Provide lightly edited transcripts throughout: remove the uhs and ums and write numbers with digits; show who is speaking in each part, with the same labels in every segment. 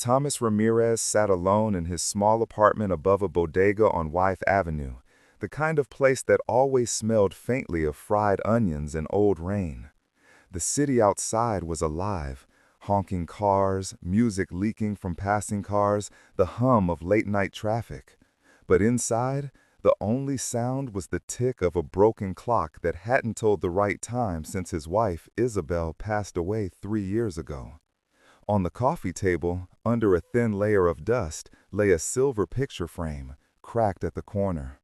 Speaker 1: Thomas Ramirez sat alone in his small apartment above a bodega on Wythe Avenue, the kind of place that always smelled faintly of fried onions and old rain. The city outside was alive, honking cars, music leaking from passing cars, the hum of late-night traffic. But inside, the only sound was the tick of a broken clock that hadn't told the right time since his wife, Isabel, passed away 3 years ago. On the coffee table, under a thin layer of dust, lay a silver picture frame, cracked at the corner.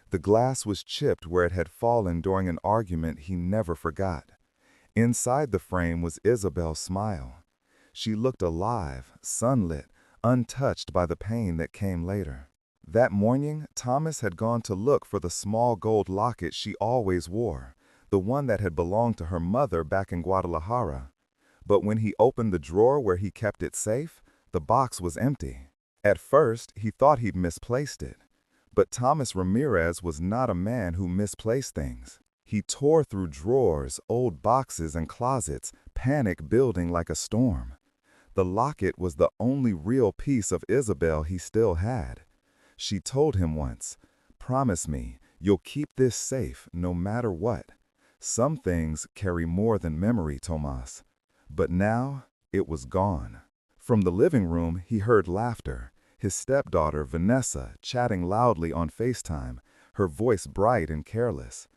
Speaker 1: The glass was chipped where it had fallen during an argument he never forgot. Inside the frame was Isabel's smile. She looked alive, sunlit, untouched by the pain that came later. That morning, Thomas had gone to look for the small gold locket she always wore, the one that had belonged to her mother back in Guadalajara. But when he opened the drawer where he kept it safe, the box was empty. At first, he thought he'd misplaced it. But Thomas Ramirez was not a man who misplaced things. He tore through drawers, old boxes, and closets, panic building like a storm. The locket was the only real piece of Isabel he still had. She told him once, "Promise me, you'll keep this safe no matter what. Some things carry more than memory, Tomas." But now, it was gone. From the living room, he heard laughter, his stepdaughter, Vanessa, chatting loudly on FaceTime, her voice bright and careless.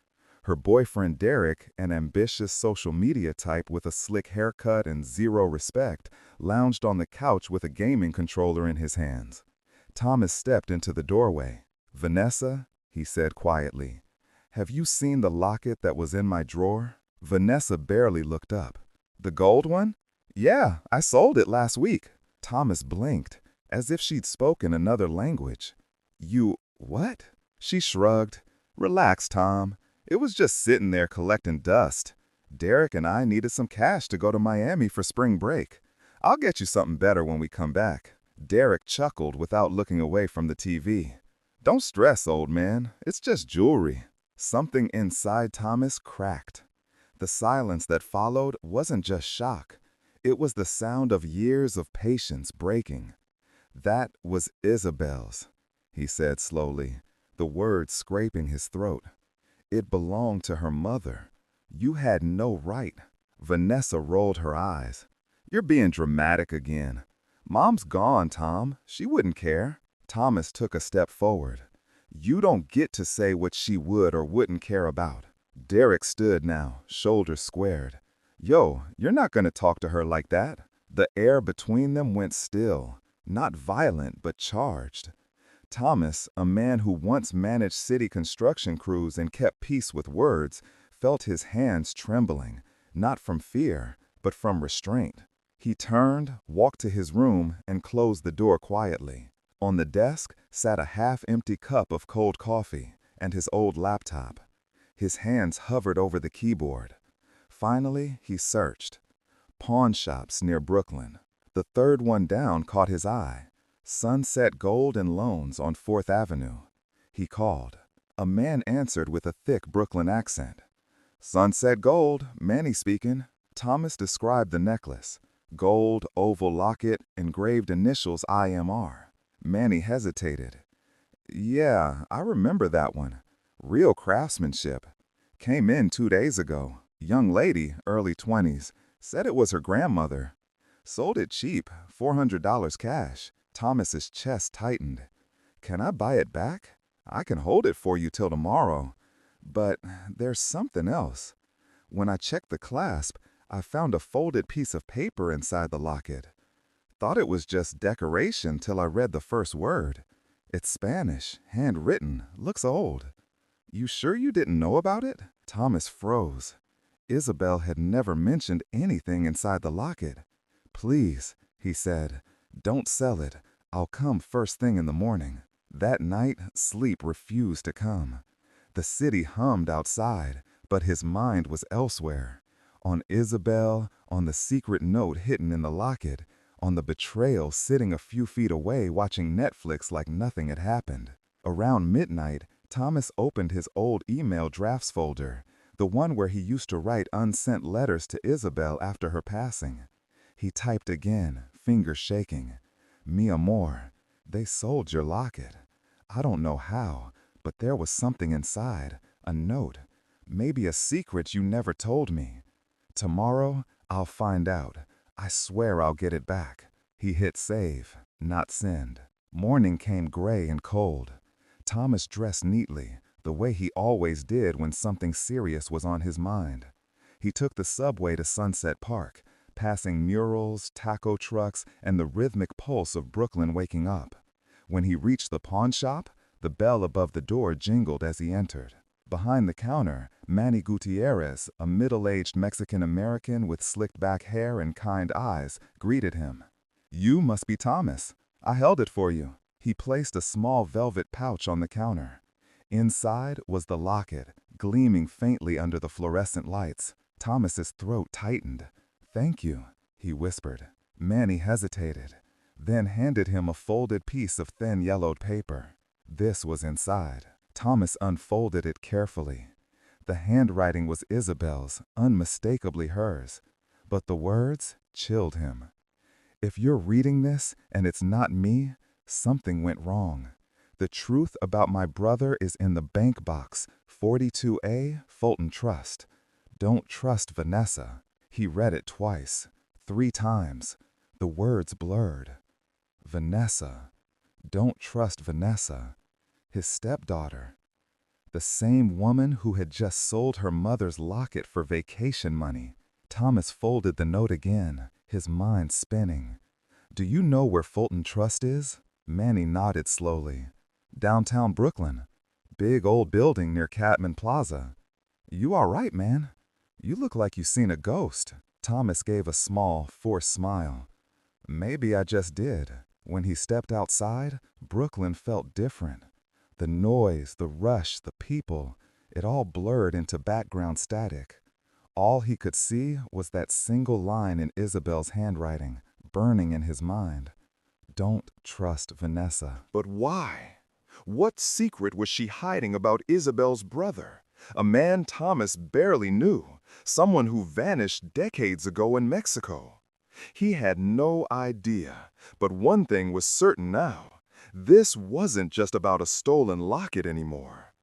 Speaker 1: Her boyfriend, Derek, an ambitious social media type with a slick haircut and zero respect, lounged on the couch with a gaming controller in his hands. Thomas stepped into the doorway. "Vanessa," he said quietly, "have you seen the locket that was in my drawer?" Vanessa barely looked up. "The gold one? Yeah, I sold it last week." Thomas blinked, as if she'd spoken another language. "You what?" She shrugged. "Relax, Tom. It was just sitting there collecting dust. Derek and I needed some cash to go to Miami for spring break. I'll get you something better when we come back." Derek chuckled without looking away from the TV. "Don't stress, old man. It's just jewelry." Something inside Thomas cracked. The silence that followed wasn't just shock. It was the sound of years of patience breaking. "That was Isabel's," he said slowly, the words scraping his throat. "It belonged to her mother. You had no right." Vanessa rolled her eyes. "You're being dramatic again. Mom's gone, Tom. She wouldn't care." Thomas took a step forward. "You don't get to say what she would or wouldn't care about." Derek stood now, shoulders squared. "Yo, you're not gonna talk to her like that." The air between them went still, not violent but charged. Thomas, a man who once managed city construction crews and kept peace with words, felt his hands trembling, not from fear, but from restraint. He turned, walked to his room, and closed the door quietly. On the desk sat a half-empty cup of cold coffee and his old laptop. His hands hovered over the keyboard. Finally, he searched. Pawn shops near Brooklyn. The third one down caught his eye. Sunset Gold and Loans on 4th Avenue. He called. A man answered with a thick Brooklyn accent. "Sunset Gold, Manny speaking." Thomas described the necklace. Gold, oval locket, engraved initials IMR. Manny hesitated. "Yeah, I remember that one. Real craftsmanship. Came in 2 days ago. Young lady, early 20s. Said it was her grandmother. Sold it cheap, $400 cash." Thomas's chest tightened. "Can I buy it back? I can hold it for you till tomorrow. But there's something else. When I checked the clasp, I found a folded piece of paper inside the locket. Thought it was just decoration till I read the first word. It's Spanish, handwritten, looks old. You sure you didn't know about it?" Thomas froze. Isabel had never mentioned anything inside the locket. "Please," he said, "don't sell it. I'll come first thing in the morning." That night, sleep refused to come. The city hummed outside, but his mind was elsewhere. On Isabel, on the secret note hidden in the locket, on the betrayal sitting a few feet away watching Netflix like nothing had happened. Around midnight, Thomas opened his old email drafts folder, the one where he used to write unsent letters to Isabel after her passing. He typed again, fingers shaking. Mi amor, they sold your locket. I don't know how, but there was something inside, a note, maybe a secret you never told me. Tomorrow, I'll find out. I swear I'll get it back. He hit save, not send. Morning came gray and cold. Thomas dressed neatly, the way he always did when something serious was on his mind. He took the subway to Sunset Park, passing murals, taco trucks, and the rhythmic pulse of Brooklyn waking up. When he reached the pawn shop, the bell above the door jingled as he entered. Behind the counter, Manny Gutierrez, a middle-aged Mexican-American with slicked-back hair and kind eyes, greeted him. "You must be Thomas. I held it for you." He placed a small velvet pouch on the counter. Inside was the locket, gleaming faintly under the fluorescent lights. Thomas's throat tightened. "Thank you," he whispered. Manny hesitated, then handed him a folded piece of thin yellowed paper. This was inside. Thomas unfolded it carefully. The handwriting was Isabel's, unmistakably hers. But the words chilled him. "If you're reading this and it's not me, something went wrong. The truth about my brother is in the bank box, 42A, Fulton Trust. Don't trust Vanessa." He read it twice, 3 times. The words blurred. Vanessa. Don't trust Vanessa. His stepdaughter. The same woman who had just sold her mother's locket for vacation money. Thomas folded the note again, his mind spinning. "Do you know where Fulton Trust is?" Manny nodded slowly. "Downtown Brooklyn. Big old building near Catman Plaza." "You all right, man? You look like you seen a ghost." Thomas gave a small, forced smile. "Maybe I just did." When he stepped outside, Brooklyn felt different. The noise, the rush, the people, it all blurred into background static. All he could see was that single line in Isabel's handwriting, burning in his mind. Don't trust Vanessa.
Speaker 2: But why? What secret was she hiding about Isabel's brother? A man Thomas barely knew, someone who vanished decades ago in Mexico. He had no idea, but one thing was certain now. This wasn't just about a stolen locket anymore.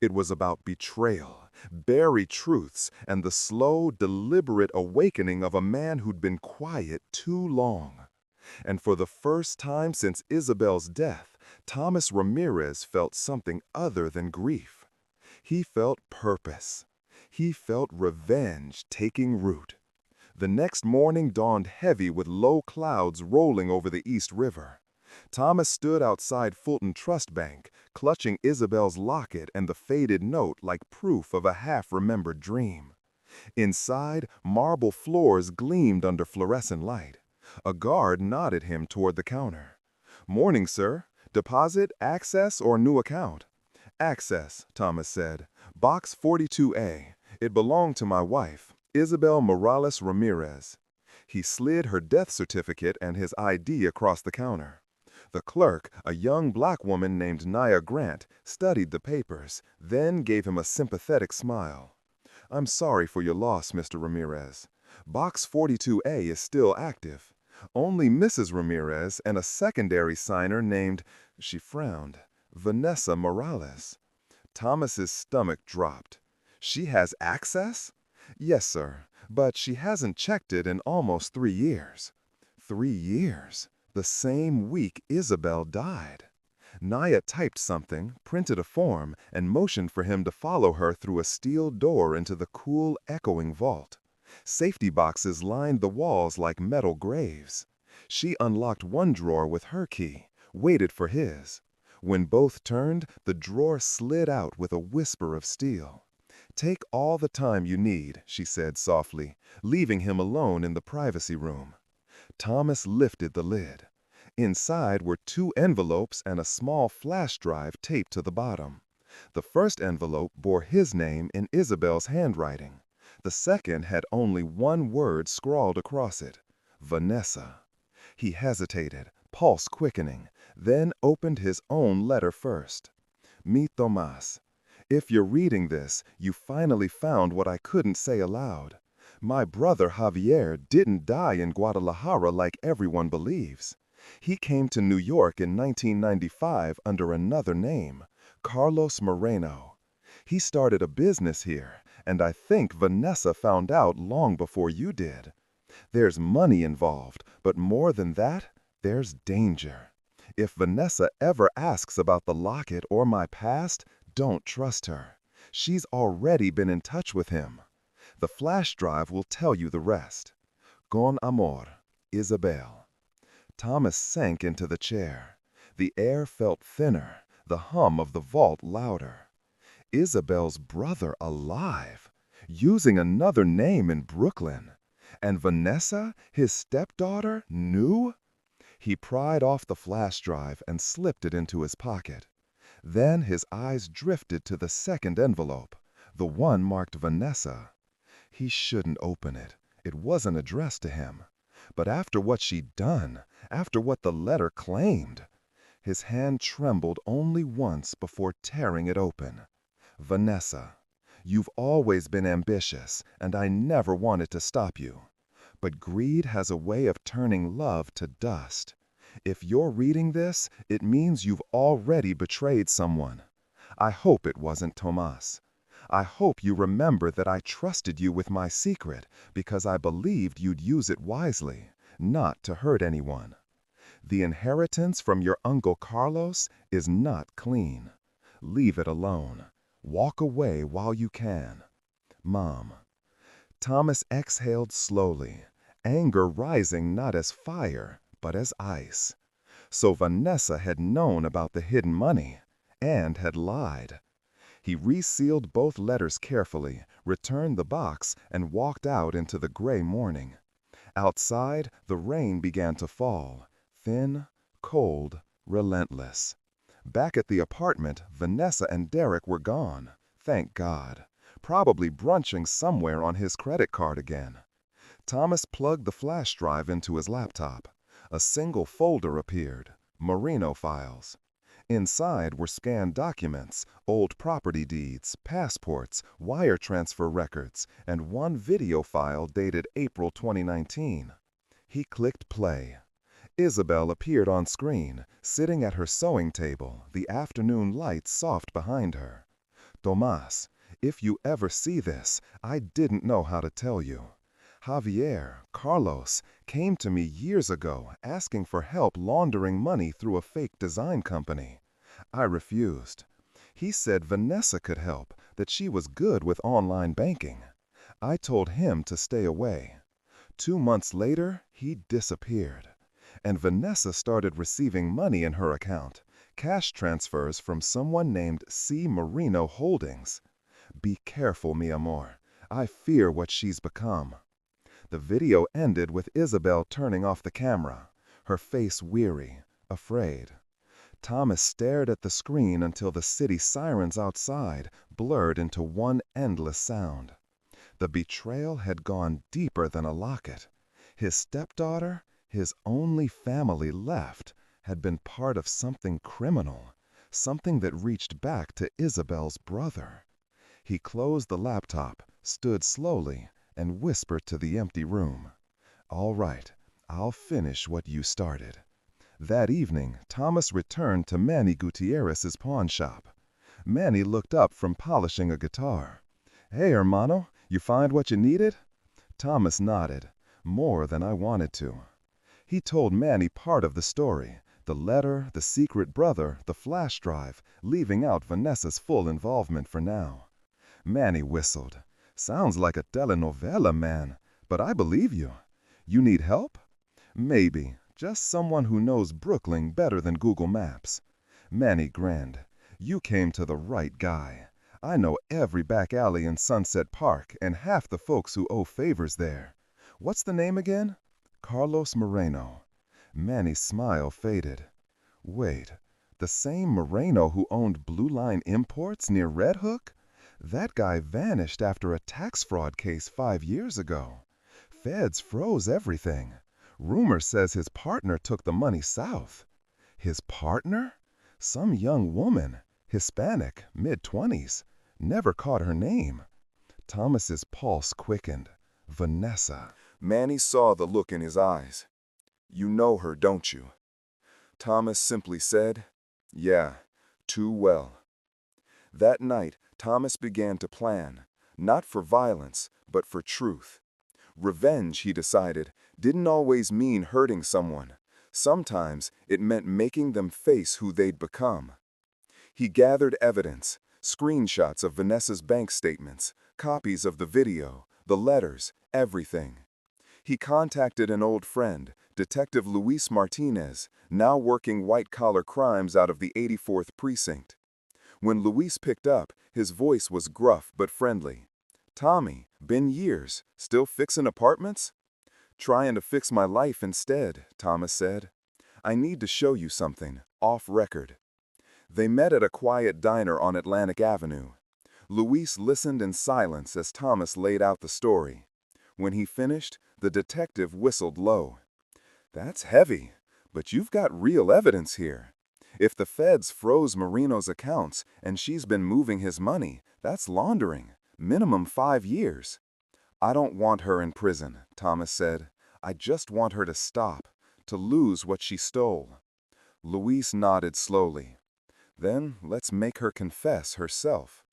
Speaker 2: It was about betrayal, buried truths, and the slow, deliberate awakening of a man who'd been quiet too long. And for the first time since Isabel's death, Thomas Ramirez felt something other than grief. He felt purpose. He felt revenge taking root. The next morning dawned heavy with low clouds rolling over the East River. Thomas stood outside Fulton Trust Bank, clutching Isabel's locket and the faded note like proof of a half-remembered dream. Inside, marble floors gleamed under fluorescent light. A guard nodded him toward the counter. "Morning, sir. Deposit, access, or new account?" "Access," Thomas said. "Box 42A. It belonged to my wife, Isabel Morales Ramirez." He slid her death certificate and his ID across the counter. The clerk, a young black woman named Nia Grant, studied the papers, then gave him a sympathetic smile. "I'm sorry for your loss, Mr. Ramirez. Box 42A is still active. Only Mrs. Ramirez and a secondary signer named," she frowned, "Vanessa Morales." Thomas's stomach dropped. "She has access?" "Yes, sir, but she hasn't checked it in almost 3 years." 3 years? The same week Isabel died. Nia typed something, printed a form, and motioned for him to follow her through a steel door into the cool, echoing vault. Safety boxes lined the walls like metal graves. She unlocked one drawer with her key, waited for his. When both turned, the drawer slid out with a whisper of steel. "Take all the time you need," she said softly, leaving him alone in the privacy room. Thomas lifted the lid. Inside were 2 envelopes and a small flash drive taped to the bottom. The first envelope bore his name in Isabel's handwriting. The second had only one word scrawled across it: Vanessa. He hesitated, pulse quickening, then opened his own letter first. "Mi Tomás. If you're reading this, you finally found what I couldn't say aloud. My brother Javier didn't die in Guadalajara like everyone believes. He came to New York in 1995 under another name, Carlos Moreno. He started a business here, and I think Vanessa found out long before you did. There's money involved, but more than that, there's danger. If Vanessa ever asks about the locket or my past, don't trust her. She's already been in touch with him. The flash drive will tell you the rest. Con amor, Isabel. Thomas sank into the chair. The air felt thinner, the hum of the vault louder. Isabel's brother alive, using another name in Brooklyn. And Vanessa, his stepdaughter, knew? He pried off the flash drive and slipped it into his pocket. Then his eyes drifted to the second envelope, the one marked Vanessa. He shouldn't open it. It wasn't addressed to him. But after what she'd done, after what the letter claimed, his hand trembled only once before tearing it open. Vanessa, you've always been ambitious, and I never wanted to stop you. But greed has a way of turning love to dust. If you're reading this, it means you've already betrayed someone. I hope it wasn't Tomas. I hope you remember that I trusted you with my secret because I believed you'd use it wisely, not to hurt anyone. The inheritance from your Uncle Carlos is not clean. Leave it alone. Walk away while you can. Mom. Thomas exhaled slowly, anger rising not as fire, but as ice. So Vanessa had known about the hidden money, and had lied. He resealed both letters carefully, returned the box, and walked out into the gray morning. Outside, the rain began to fall, thin, cold, relentless. Back at the apartment, Vanessa and Derek were gone, thank God, probably brunching somewhere on his credit card again. Thomas plugged the flash drive into his laptop. A single folder appeared, Merino files. Inside were scanned documents, old property deeds, passports, wire transfer records, and one video file dated April 2019. He clicked play. Isabel appeared on screen, sitting at her sewing table, the afternoon light soft behind her. Tomas, if you ever see this, I didn't know how to tell you. Javier, Carlos, came to me years ago asking for help laundering money through a fake design company. I refused. He said Vanessa could help, that she was good with online banking. I told him to stay away. 2 months later, he disappeared. And Vanessa started receiving money in her account, cash transfers from someone named C. Merino Holdings. Be careful, mi amor. I fear what she's become. The video ended with Isabel turning off the camera, her face weary, afraid. Thomas stared at the screen until the city sirens outside blurred into one endless sound. The betrayal had gone deeper than a locket. His stepdaughter, his only family left, had been part of something criminal, something that reached back to Isabel's brother. He closed the laptop, stood slowly, and whispered to the empty room, "All right, I'll finish what you started." That evening, Thomas returned to Manny Gutierrez's pawn shop. Manny looked up from polishing a guitar. "Hey, hermano, you find what you needed?" Thomas nodded, more than I wanted to. He told Manny part of the story, the letter, the secret brother, the flash drive, leaving out Vanessa's full involvement for now. Manny whistled. "Sounds like a telenovela, man, but I believe you. You need help?" "Maybe. Just someone who knows Brooklyn better than Google Maps." Manny grinned. "You came to the right guy. I know every back alley in Sunset Park and half the folks who owe favors there. What's the name again?" "Carlos Moreno." Manny's smile faded. "Wait, the same Moreno who owned Blue Line Imports near Red Hook? That guy vanished after a tax fraud case 5 years ago. Feds froze everything. Rumor says his partner took the money south." "His partner?" "Some young woman, Hispanic, mid-20s. Never caught her name." Thomas's pulse quickened. Vanessa.
Speaker 1: Manny saw the look in his eyes. "You know her, don't you?"
Speaker 2: Thomas simply said, "Yeah, too well." That night, Thomas began to plan, not for violence, but for truth. Revenge, he decided, didn't always mean hurting someone. Sometimes it meant making them face who they'd become. He gathered evidence, screenshots of Vanessa's bank statements, copies of the video, the letters, everything. He contacted an old friend, Detective Luis Martinez, now working white-collar crimes out of the 84th Precinct. When Luis picked up, his voice was gruff but friendly. "Tommy, been years, still fixing apartments?" "Trying to fix my life instead," Thomas said. "I need to show you something, off record." They met at a quiet diner on Atlantic Avenue. Luis listened in silence as Thomas laid out the story. When he finished, the detective whistled low. "That's heavy, but you've got real evidence here. If the feds froze Marino's accounts and she's been moving his money, that's laundering, minimum 5 years. "I don't want her in prison," Thomas said. "I just want her to stop, to lose what she stole." Luis nodded slowly. "Then let's make her confess herself."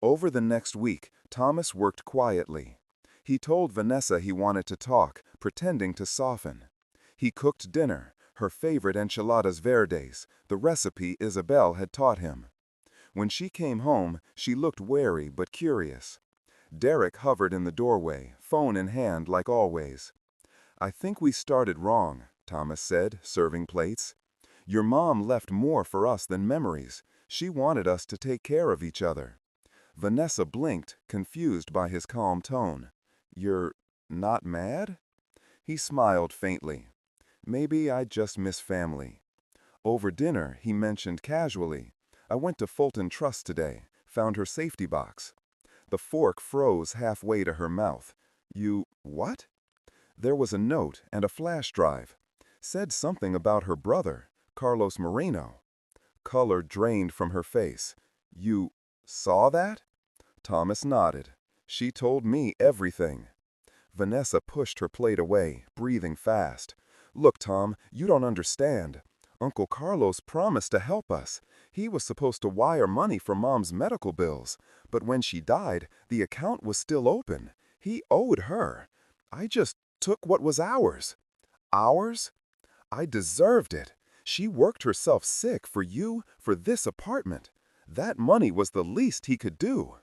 Speaker 2: Over the next week, Thomas worked quietly. He told Vanessa he wanted to talk, pretending to soften. He cooked dinner, her favorite enchiladas verdes, the recipe Isabel had taught him. When she came home, she looked wary but curious. Derek hovered in the doorway, phone in hand like always. "I think we started wrong," Thomas said, serving plates. "Your mom left more for us than memories. She wanted us to take care of each other." Vanessa blinked, confused by his calm tone. "You're not mad?" He smiled faintly. "Maybe I just miss family." Over dinner, he mentioned casually, "I went to Fulton Trust today, found her safety box." The fork froze halfway to her mouth. "You what?" "There was a note and a flash drive. Said something about her brother, Carlos Moreno." Color drained from her face. "You saw that?" Thomas nodded. "She told me everything." Vanessa pushed her plate away, breathing fast. "Look, Tom, you don't understand. Uncle Carlos promised to help us. He was supposed to wire money for Mom's medical bills, but when she died, the account was still open. He owed her. I just took what was ours." "Ours?" "I deserved it. She worked herself sick for you, for this apartment. That money was the least he could do."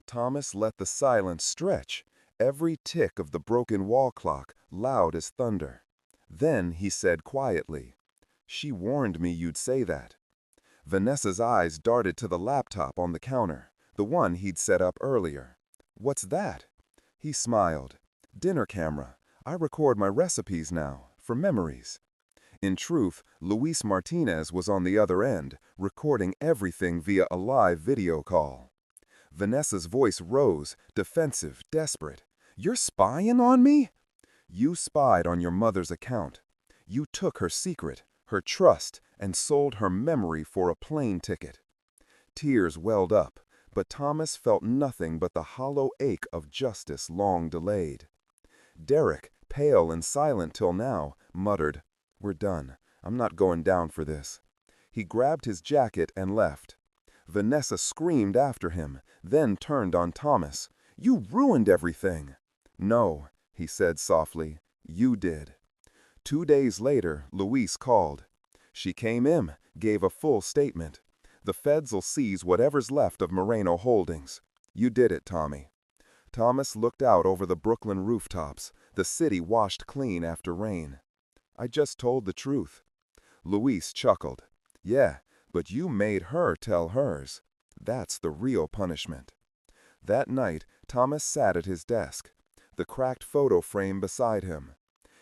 Speaker 2: Thomas let the silence stretch, every tick of the broken wall clock loud as thunder. Then he said quietly, "She warned me you'd say that." Vanessa's eyes darted to the laptop on the counter, the one he'd set up earlier. "What's that?" He smiled. "Dinner camera. I record my recipes now, for memories." In truth, Luis Martinez was on the other end, recording everything via a live video call. Vanessa's voice rose, defensive, desperate. "You're spying on me?" "You spied on your mother's account. You took her secret, her trust, and sold her memory for a plane ticket." Tears welled up, but Thomas felt nothing but the hollow ache of justice long delayed. Derek, pale and silent till now, muttered, "We're done. I'm not going down for this." He grabbed his jacket and left. Vanessa screamed after him, then turned on Thomas. "You ruined everything." "No," he said softly, "you did." 2 days later, Luis called. She came in, gave a full statement. "The feds will seize whatever's left of Moreno Holdings. You did it, Tommy." Thomas looked out over the Brooklyn rooftops, the city washed clean after rain. "I just told the truth." Luis chuckled. "Yeah, but you made her tell hers. That's the real punishment." That night, Thomas sat at his desk, the cracked photo frame beside him.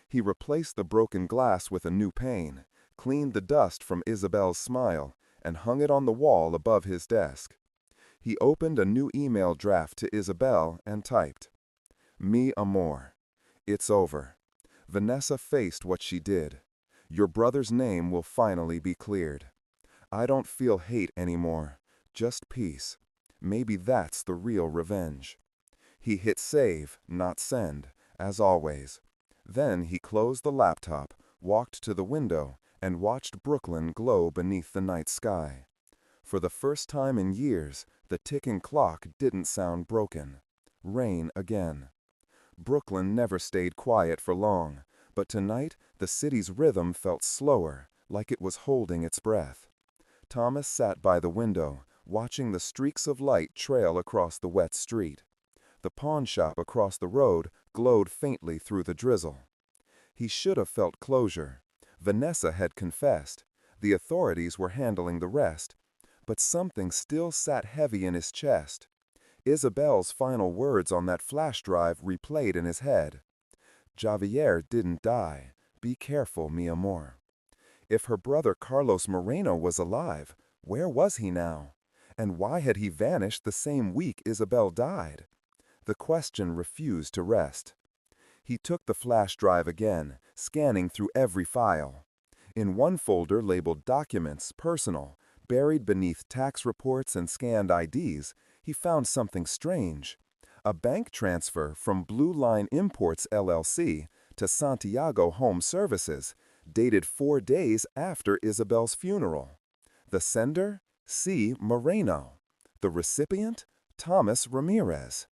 Speaker 2: He replaced the broken glass with a new pane, cleaned the dust from Isabel's smile, and hung it on the wall above his desk. He opened a new email draft to Isabel and typed, "Mi amor. It's over. Vanessa faced what she did. Your brother's name will finally be cleared. I don't feel hate anymore, just peace. Maybe that's the real revenge." He hit save, not send, as always. Then he closed the laptop, walked to the window, and watched Brooklyn glow beneath the night sky. For the first time in years, the ticking clock didn't sound broken. Rain again. Brooklyn never stayed quiet for long, but tonight the city's rhythm felt slower, like it was holding its breath. Thomas sat by the window, watching the streaks of light trail across the wet street. The pawn shop across the road glowed faintly through the drizzle. He should have felt closure. Vanessa had confessed. The authorities were handling the rest. But something still sat heavy in his chest. Isabel's final words on that flash drive replayed in his head. Javier didn't die. Be careful, mi amor. If her brother Carlos Moreno was alive, where was he now? And why had he vanished the same week Isabel died? The question refused to rest. He took the flash drive again, scanning through every file. In one folder labeled Documents, Personal, buried beneath tax reports and scanned IDs, he found something strange. A bank transfer from Blue Line Imports LLC to Santiago Home Services, dated 4 days after Isabel's funeral. The sender? C. Moreno. The recipient? Thomas Ramirez.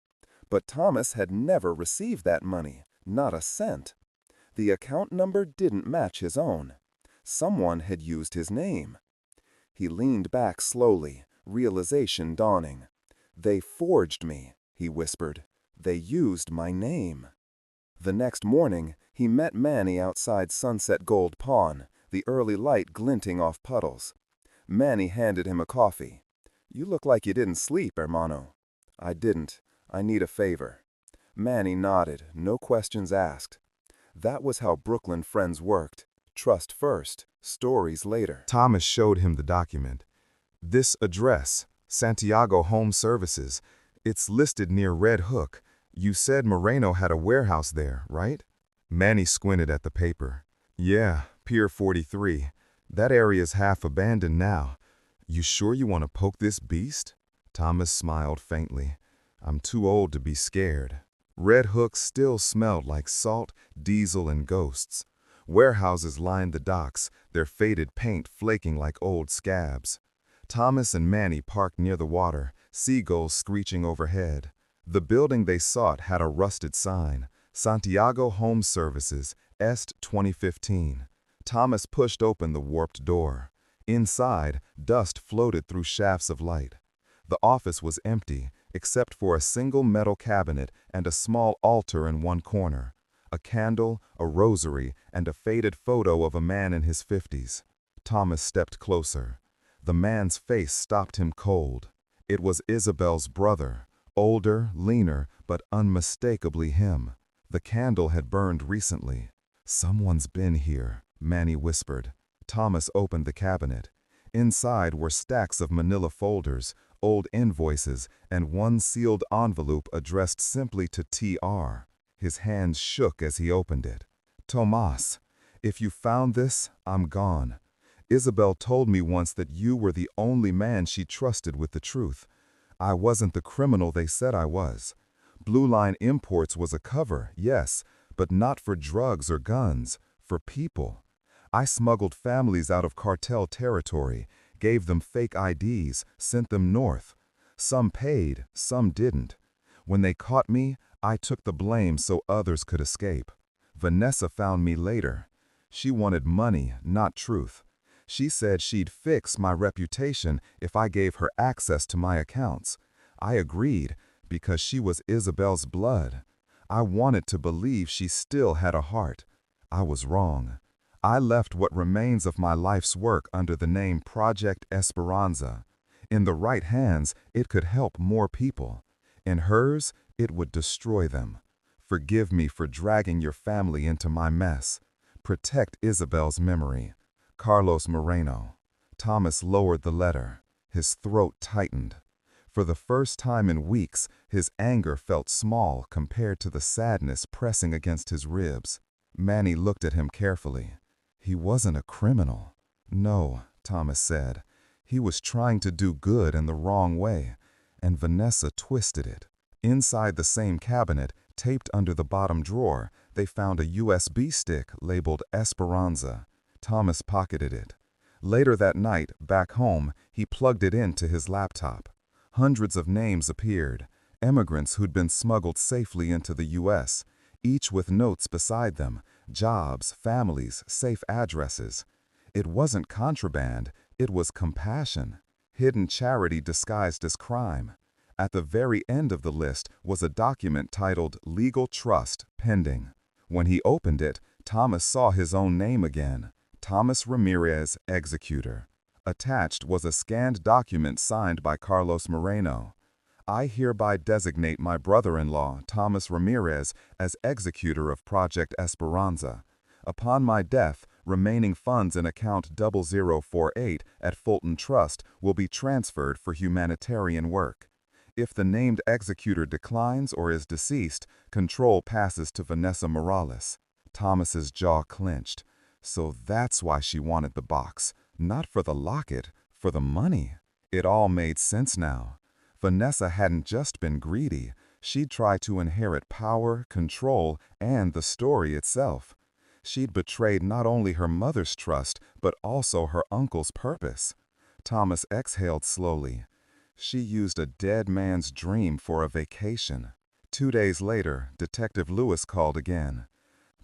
Speaker 2: But Thomas had never received that money, not a cent. The account number didn't match his own. Someone had used his name. He leaned back slowly, realization dawning. They forged me, he whispered. They used my name. The next morning, he met Manny outside Sunset Gold Pawn, the early light glinting off puddles. Manny handed him a coffee. You look like you didn't sleep, hermano. I didn't. I need a favor. Manny nodded, no questions asked. That was how Brooklyn friends worked. Trust first, stories later.
Speaker 1: Thomas showed him the document. This address, Santiago Home Services, it's listed near Red Hook. You said Moreno had a warehouse there, right? Manny squinted at the paper. Yeah, Pier 43. That area's half abandoned now. You sure you want to poke this beast? Thomas smiled faintly. I'm too old to be scared. Red Hook still smelled like salt, diesel, and ghosts. Warehouses lined the docks, their faded paint flaking like old scabs. Thomas and Manny parked near the water, seagulls screeching overhead. The building they sought had a rusted sign, Santiago Home Services, Est 2015. Thomas pushed open the warped door. Inside, dust floated through shafts of light. The office was empty, except for a single metal cabinet and a small altar in one corner. A candle, a rosary, and a faded photo of a man in his 50s. Thomas stepped closer. The man's face stopped him cold. It was Isabel's brother, older, leaner, but unmistakably him. The candle had burned recently. Someone's been here, Manny whispered. Thomas opened the cabinet. Inside were stacks of manila folders, old invoices, and one sealed envelope addressed simply to TR. His hands shook as he opened it. Tomas, if you found this, I'm gone. Isabel told me once that you were the only man she trusted with the truth. I wasn't the criminal they said I was. Blue Line Imports was a cover, yes, but not for drugs or guns, for people. I smuggled families out of cartel territory, gave them fake IDs, sent them north. Some paid, some didn't. When they caught me, I took the blame so others could escape. Vanessa found me later. She wanted money, not truth. She said she'd fix my reputation if I gave her access to my accounts. I agreed, because she was Isabel's blood. I wanted to believe she still had a heart. I was wrong. I left what remains of my life's work under the name Project Esperanza. In the right hands, it could help more people. In hers, it would destroy them. Forgive me for dragging your family into my mess. Protect Isabel's memory. Carlos Moreno. Thomas lowered the letter. His throat tightened. For the first time in weeks, his anger felt small compared to the sadness pressing against his ribs. Manny looked at him carefully. He wasn't a criminal. No, Thomas said. He was trying to do good in the wrong way, and Vanessa twisted it. Inside the same cabinet, taped under the bottom drawer, they found a USB stick labeled Esperanza. Thomas pocketed it. Later that night, back home, he plugged it into his laptop. Hundreds of names appeared, immigrants who'd been smuggled safely into the U.S., each with notes beside them, jobs, families, safe addresses. It wasn't contraband, it was compassion, hidden charity disguised as crime. At the very end of the list was a document titled Legal Trust Pending. When he opened it, Thomas saw his own name again, Thomas Ramirez, Executor. Attached was a scanned document signed by Carlos Moreno. I hereby designate my brother-in-law, Thomas Ramirez, as executor of Project Esperanza. Upon my death, remaining funds in account 0048 at Fulton Trust will be transferred for humanitarian work. If the named executor declines or is deceased, control passes to Vanessa Morales. Thomas's jaw clenched. So that's why she wanted the box. Not for the locket, for the money. It all made sense now. Vanessa hadn't just been greedy. She'd tried to inherit power, control, and the story itself. She'd betrayed not only her mother's trust, but also her uncle's purpose. Thomas exhaled slowly. She used a dead man's dream for a vacation. 2 days later, Detective Lewis called again.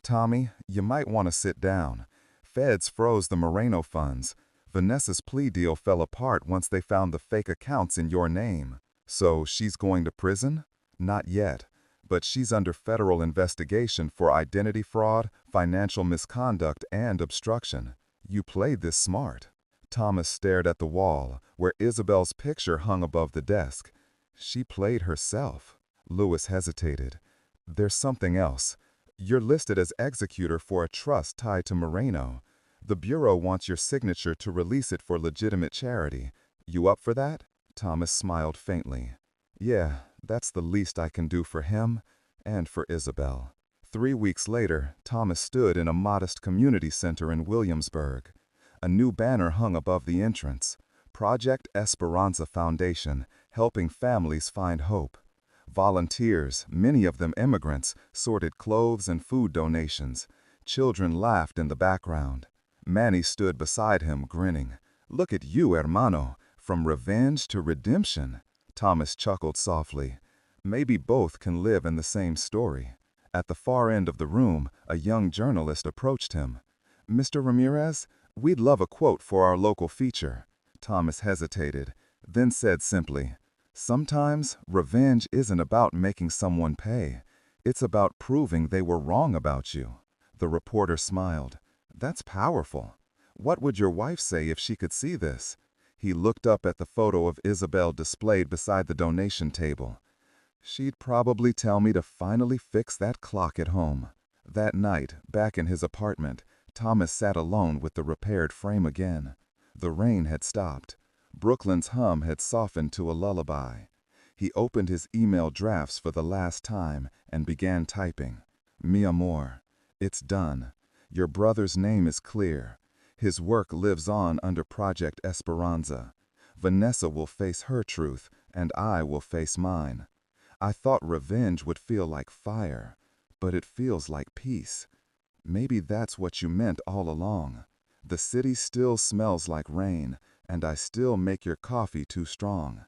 Speaker 1: Tommy, you might want to sit down. Feds froze the Moreno funds. Vanessa's plea deal fell apart once they found the fake accounts in your name. So she's going to prison? Not yet, but she's under federal investigation for identity fraud, financial misconduct, and obstruction. You played this smart. Thomas stared at the wall, where Isabel's picture hung above the desk. She played herself. Lewis hesitated. There's something else. You're listed as executor for a trust tied to Moreno. The Bureau wants your signature to release it for legitimate charity. You up for that? Thomas smiled faintly. Yeah, that's the least I can do for him and for Isabel. 3 weeks later, Thomas stood in a modest community center in Williamsburg. A new banner hung above the entrance. Project Esperanza Foundation, helping families find hope. Volunteers, many of them immigrants, sorted clothes and food donations. Children laughed in the background. Manny stood beside him, grinning. Look at you, hermano. From revenge to redemption. Thomas chuckled softly. Maybe both can live in the same story. At the far end of the room, a young journalist approached him. Mr. Ramirez, we'd love a quote for our local feature. Thomas hesitated, then said simply, sometimes revenge isn't about making someone pay. It's about proving they were wrong about you. The reporter smiled. That's powerful. What would your wife say if she could see this? He looked up at the photo of Isabel displayed beside the donation table. She'd probably tell me to finally fix that clock at home. That night, back in his apartment, Thomas sat alone with the repaired frame again. The rain had stopped. Brooklyn's hum had softened to a lullaby. He opened his email drafts for the last time and began typing. Mi amor, it's done. Your brother's name is clear. His work lives on under Project Esperanza. Vanessa will face her truth, and I will face mine. I thought revenge would feel like fire, but it feels like peace. Maybe that's what you meant all along. The city still smells like rain, and I still make your coffee too strong.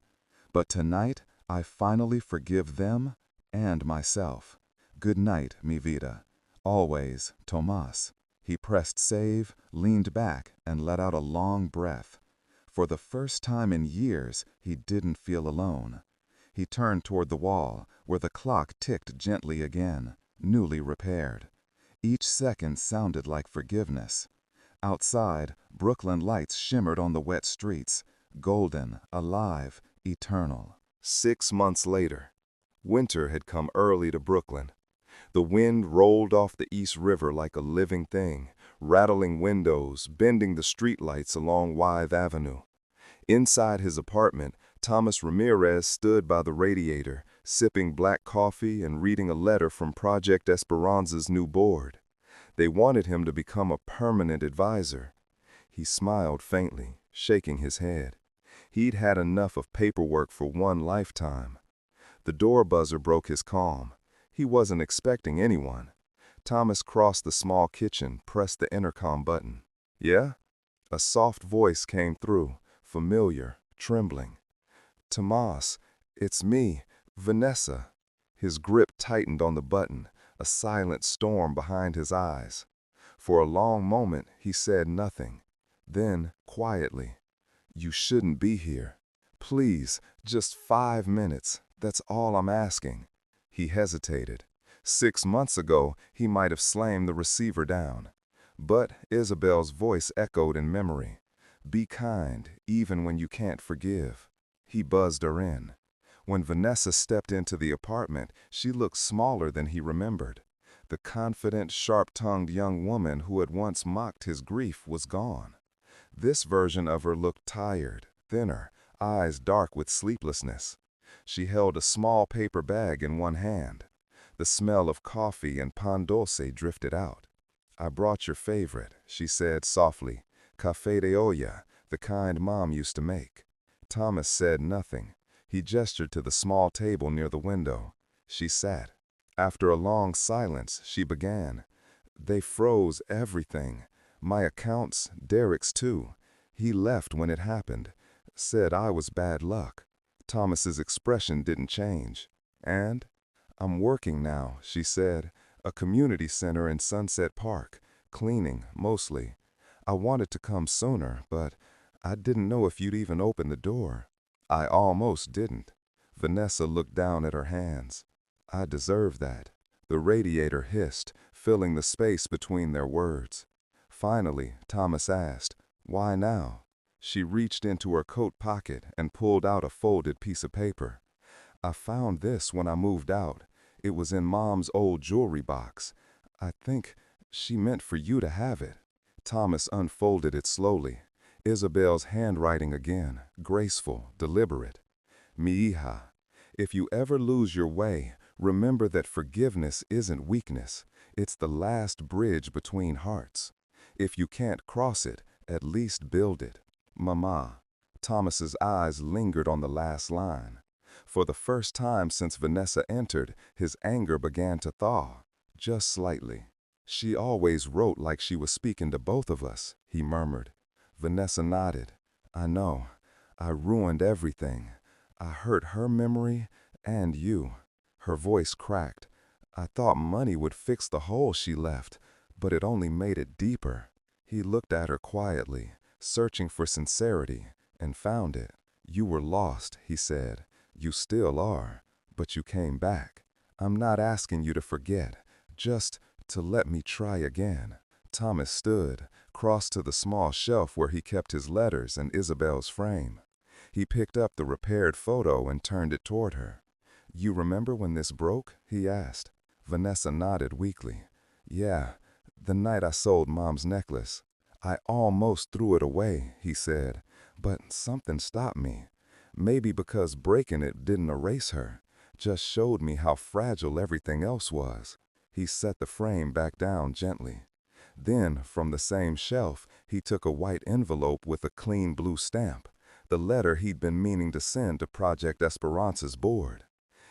Speaker 1: But tonight, I finally forgive them and myself. Good night, mi vida. Always, Tomas. He pressed save, leaned back, and let out a long breath. For the first time in years, he didn't feel alone. He turned toward the wall, where the clock ticked gently again, newly repaired. Each second sounded like forgiveness. Outside, Brooklyn lights shimmered on the wet streets, golden, alive, eternal.
Speaker 2: 6 months later, winter had come early to Brooklyn. The wind rolled off the East River like a living thing, rattling windows, bending the streetlights along Wythe Avenue. Inside his apartment, Thomas Ramirez stood by the radiator, sipping black coffee and reading a letter from Project Esperanza's new board. They wanted him to become a permanent advisor. He smiled faintly, shaking his head. He'd had enough of paperwork for one lifetime. The door buzzer broke his calm. He wasn't expecting anyone. Thomas crossed the small kitchen, pressed the intercom button. Yeah? A soft voice came through, familiar, trembling. Tomas, it's me, Vanessa. His grip tightened on the button, a silent storm behind his eyes. For a long moment, he said nothing. Then, quietly, "You shouldn't be here. Please, just 5 minutes. That's all I'm asking." He hesitated. 6 months ago, he might have slammed the receiver down. But Isabel's voice echoed in memory. "Be kind, even when you can't forgive." He buzzed her in. When Vanessa stepped into the apartment, she looked smaller than he remembered. The confident, sharp-tongued young woman who had once mocked his grief was gone. This version of her looked tired, thinner, eyes dark with sleeplessness. She held a small paper bag in one hand. The smell of coffee and pan dulce drifted out. "I brought your favorite," she said softly, "café de olla, the kind Mom used to make." Thomas said nothing. He gestured to the small table near the window. She sat. After a long silence, she began. "They froze everything. My accounts, Derek's too. He left when it happened. Said I was bad luck." Thomas's expression didn't change. "And? I'm working now," she said. "A community center in Sunset Park. Cleaning, mostly. I wanted to come sooner, but I didn't know if you'd even open the door." "I almost didn't." Vanessa looked down at her hands. "I deserve that." The radiator hissed, filling the space between their words. Finally, Thomas asked, "Why now?" She reached into her coat pocket and pulled out a folded piece of paper. "I found this when I moved out. It was in Mom's old jewelry box. I think she meant for you to have it." Thomas unfolded it slowly. Isabel's handwriting again, graceful, deliberate. "Mi hija, if you ever lose your way, remember that forgiveness isn't weakness. It's the last bridge between hearts. If you can't cross it, at least build it. Mama." Thomas's eyes lingered on the last line. For the first time since Vanessa entered, his anger began to thaw, just slightly. "She always wrote like she was speaking to both of us," he murmured. Vanessa nodded. "I know. I ruined everything. I hurt her memory and you." Her voice cracked. "I thought money would fix the hole she left, but it only made it deeper." He looked at her quietly, searching for sincerity, and found it. "You were lost," he said. "You still are, but you came back. I'm not asking you to forget, just to let me try again." Thomas stood, crossed to the small shelf where he kept his letters and Isabel's frame. He picked up the repaired photo and turned it toward her. "You remember when this broke?" he asked. Vanessa nodded weakly. "Yeah, the night I sold Mom's necklace. I almost threw it away," he said, "but something stopped me. Maybe because breaking it didn't erase her, just showed me how fragile everything else was." He set the frame back down gently. Then, from the same shelf, he took a white envelope with a clean blue stamp, the letter he'd been meaning to send to Project Esperanza's board.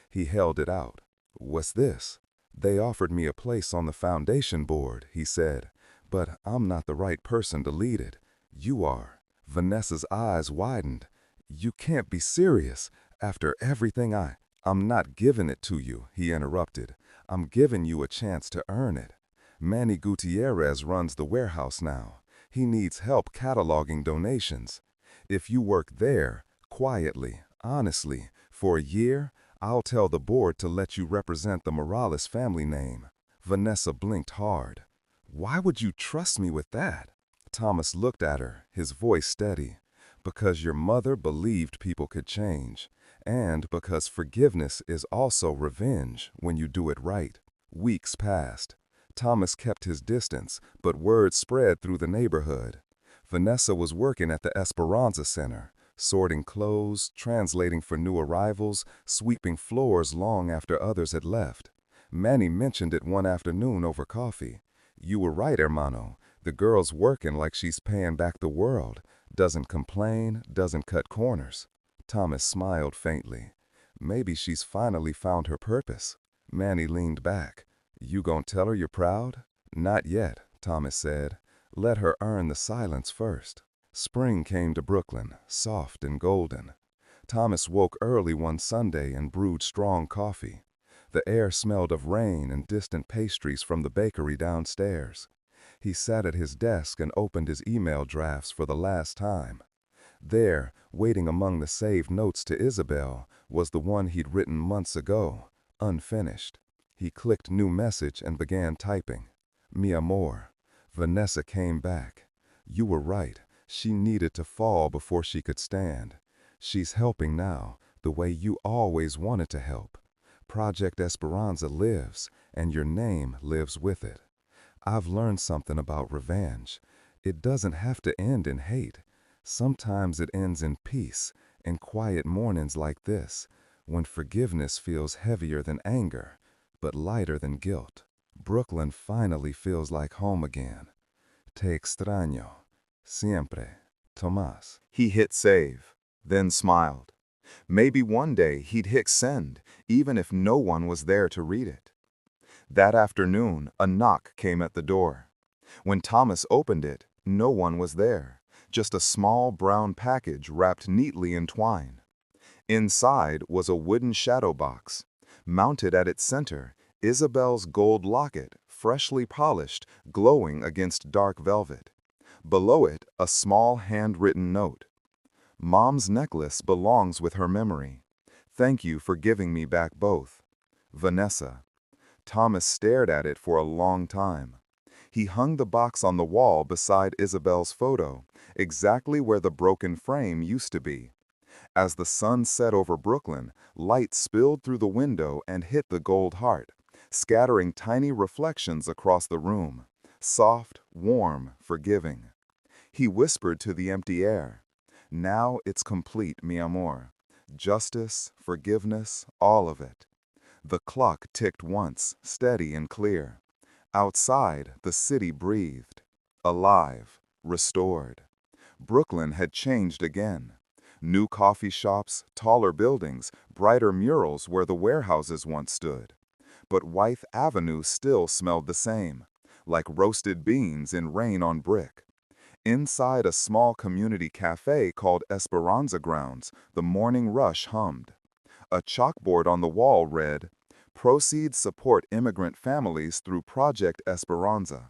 Speaker 2: He held it out. "What's this?" "They offered me a place on the foundation board," he said, "but I'm not the right person to lead it. You are." Vanessa's eyes widened. "You can't be serious. After everything I'm not giving it to you," he interrupted. "I'm giving you a chance to earn it. Manny Gutierrez runs the warehouse now. He needs help cataloging donations. If you work there, quietly, honestly, for a year, I'll tell the board to let you represent the Morales family name." Vanessa blinked hard. "Why would you trust me with that?" Thomas looked at her, his voice steady. "Because your mother believed people could change, and because forgiveness is also revenge when you do it right." Weeks passed. Thomas kept his distance, but word spread through the neighborhood. Vanessa was working at the Esperanza Center, sorting clothes, translating for new arrivals, sweeping floors long after others had left. Manny mentioned it one afternoon over coffee. "You were right, hermano. The girl's working like she's paying back the world. Doesn't complain, doesn't cut corners." Thomas smiled faintly. "Maybe she's finally found her purpose." Manny leaned back. "You gonna tell her you're proud?" "Not yet," Thomas said.
Speaker 1: Let her earn the silence first. Spring came to Brooklyn, soft and golden. Thomas woke early one Sunday and brewed strong coffee. The air smelled of rain and distant pastries from the bakery downstairs. He sat at his desk and opened his email drafts for the last time. There, waiting among the saved notes to Isabel, was the one he'd written months ago, unfinished. He clicked new message and began typing. Mi amor. Vanessa came back. You were right. She needed to fall before she could stand. She's helping now, the way you always wanted to help. Project Esperanza lives, and your name lives with it. I've learned something about revenge. It doesn't have to end in hate. Sometimes it ends in peace, in quiet mornings like this, when forgiveness feels heavier than anger, but lighter than guilt. Brooklyn finally feels like home again. Te extraño. Siempre. Tomás.
Speaker 2: He hit save, then smiled. Maybe one day he'd hit send, even if no one was there to read it. That afternoon, a knock came at the door. When Thomas opened it, no one was there, just a small brown package wrapped neatly in twine. Inside was a wooden shadow box. Mounted at its center, Isabel's gold locket, freshly polished, glowing against dark velvet. Below it, a small handwritten note. Mom's necklace belongs with her memory. Thank you for giving me back both. Vanessa. Thomas stared at it for a long time. He hung the box on the wall beside Isabel's photo, exactly where the broken frame used to be. As the sun set over Brooklyn, light spilled through the window and hit the gold heart, scattering tiny reflections across the room, soft, warm, forgiving. He whispered to the empty air, "Now it's complete, mi amor. Justice, forgiveness, all of it." The clock ticked once, steady and clear. Outside, the city breathed, alive, restored. Brooklyn had changed again. New coffee shops, taller buildings, brighter murals where the warehouses once stood. But Wythe Avenue still smelled the same, like roasted beans in rain on brick. Inside a small community cafe called Esperanza Grounds, the morning rush hummed. A chalkboard on the wall read, "Proceeds support immigrant families through Project Esperanza."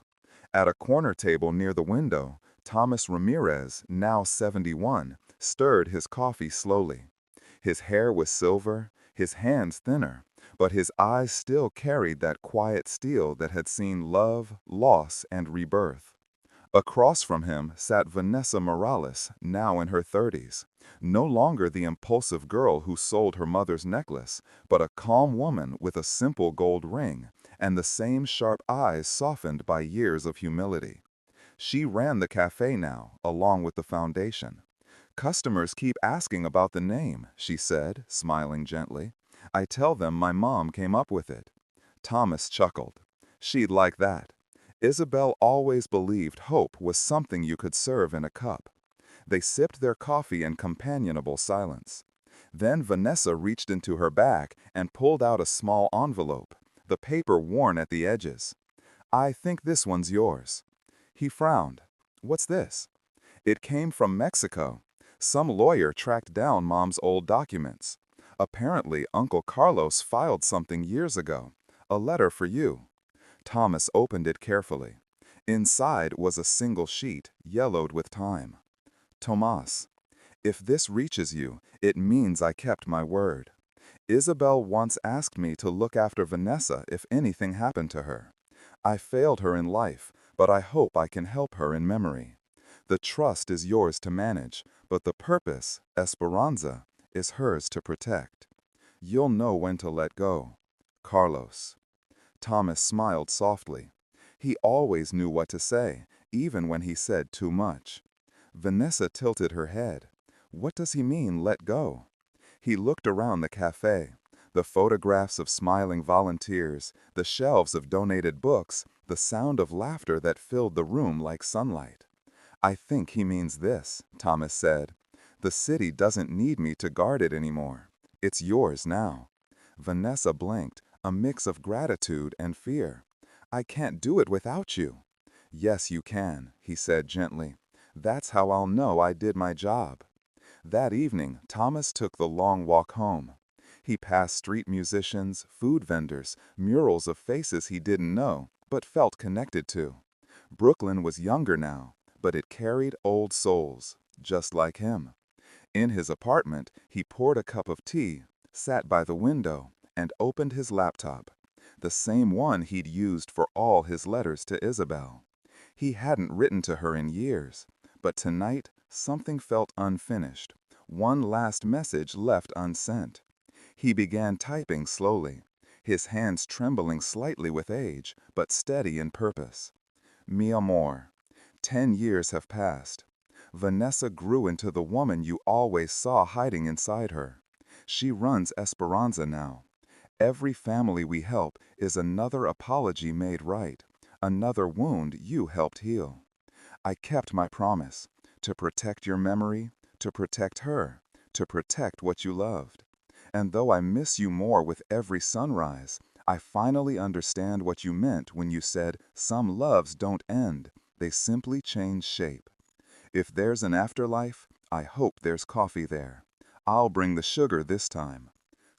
Speaker 2: At a corner table near the window, Thomas Ramirez, now 71, stirred his coffee slowly. His hair was silver, his hands thinner, but his eyes still carried that quiet steel that had seen love, loss, and rebirth. Across from him sat Vanessa Morales, now in her 30s, no longer the impulsive girl who sold her mother's necklace, but a calm woman with a simple gold ring, and the same sharp eyes softened by years of humility. She ran the cafe now, along with the foundation. "Customers keep asking about the name," she said, smiling gently. "I tell them my mom came up with it." Thomas chuckled. She'd like that. Isabel always believed hope was something you could serve in a cup. They sipped their coffee in companionable silence. Then Vanessa reached into her bag and pulled out a small envelope, the paper worn at the edges. "I think this one's yours." He frowned. "What's this?" It came from Mexico. Some lawyer tracked down Mom's old documents. Apparently, Uncle Carlos filed something years ago. A letter for you. Thomas opened it carefully. Inside was a single sheet, yellowed with time. "Tomás, if this reaches you, it means I kept my word. Isabel once asked me to look after Vanessa if anything happened to her. I failed her in life, but I hope I can help her in memory. The trust is yours to manage, but the purpose, Esperanza, is hers to protect. You'll know when to let go. Carlos." Thomas smiled softly. He always knew what to say, even when he said too much. Vanessa tilted her head. What does he mean, let go? He looked around the cafe. The photographs of smiling volunteers, the shelves of donated books, the sound of laughter that filled the room like sunlight. "I think he means this," Thomas said. "The city doesn't need me to guard it anymore. It's yours now." Vanessa blinked, a mix of gratitude and fear. "I can't do it without you."
Speaker 1: "Yes, you can," he said gently. "That's how I'll know I did my job." That evening, Thomas took the long walk home. He passed street musicians, food vendors, murals of faces he didn't know, but felt connected to. Brooklyn was younger now, but it carried old souls, just like him. In his apartment, he poured a cup of tea, sat by the window, and opened his laptop, the same one he'd used for all his letters to Isabel. He hadn't written to her in years, but tonight something felt unfinished, one last message left unsent. He began typing slowly, his hands trembling slightly with age, but steady in purpose. Mi amor. 10 years have passed. Vanessa grew into the woman you always saw hiding inside her. She runs Esperanza now. Every family we help is another apology made right, another wound you helped heal. I kept my promise, to protect your memory, to protect her, to protect what you loved. And though I miss you more with every sunrise, I finally understand what you meant when you said some loves don't end, they simply change shape. If there's an afterlife, I hope there's coffee there. I'll bring the sugar this time.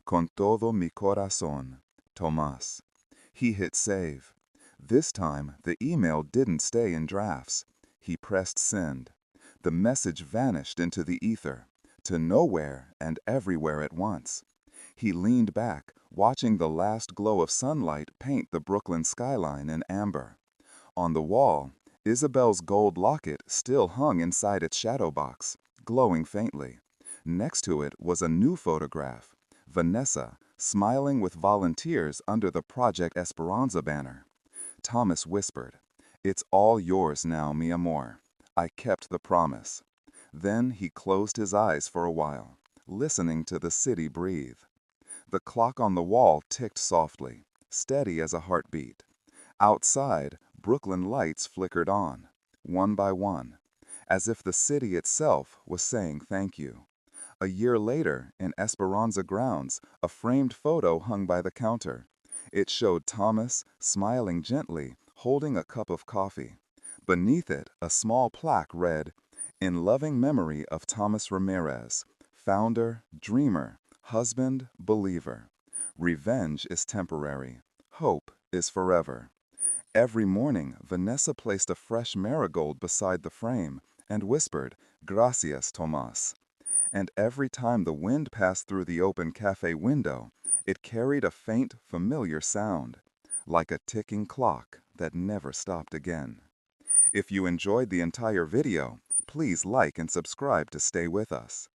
Speaker 1: Con todo mi corazón, Tomás. He hit save. This time, the email didn't stay in drafts. He pressed send. The message vanished into the ether, to nowhere and everywhere at once. He leaned back, watching the last glow of sunlight paint the Brooklyn skyline in amber. On the wall, Isabel's gold locket still hung inside its shadow box, glowing faintly. Next to it was a new photograph, Vanessa, smiling with volunteers under the Project Esperanza banner. Thomas whispered, "It's all yours now, mi amor. I kept the promise." Then he closed his eyes for a while, listening to the city breathe. The clock on the wall ticked softly, steady as a heartbeat. Outside, Brooklyn lights flickered on, one by one, as if the city itself was saying thank you. A year later, in Esperanza grounds, a framed photo hung by the counter. It showed Thomas, smiling gently, holding a cup of coffee. Beneath it, a small plaque read, "In loving memory of Thomas Ramirez, founder, dreamer, husband, believer. Revenge is temporary. Hope is forever." Every morning, Vanessa placed a fresh marigold beside the frame and whispered, "Gracias, Tomás." And every time the wind passed through the open cafe window, it carried a faint, familiar sound, like a ticking clock that never stopped again. If you enjoyed the entire video, please like and subscribe to stay with us.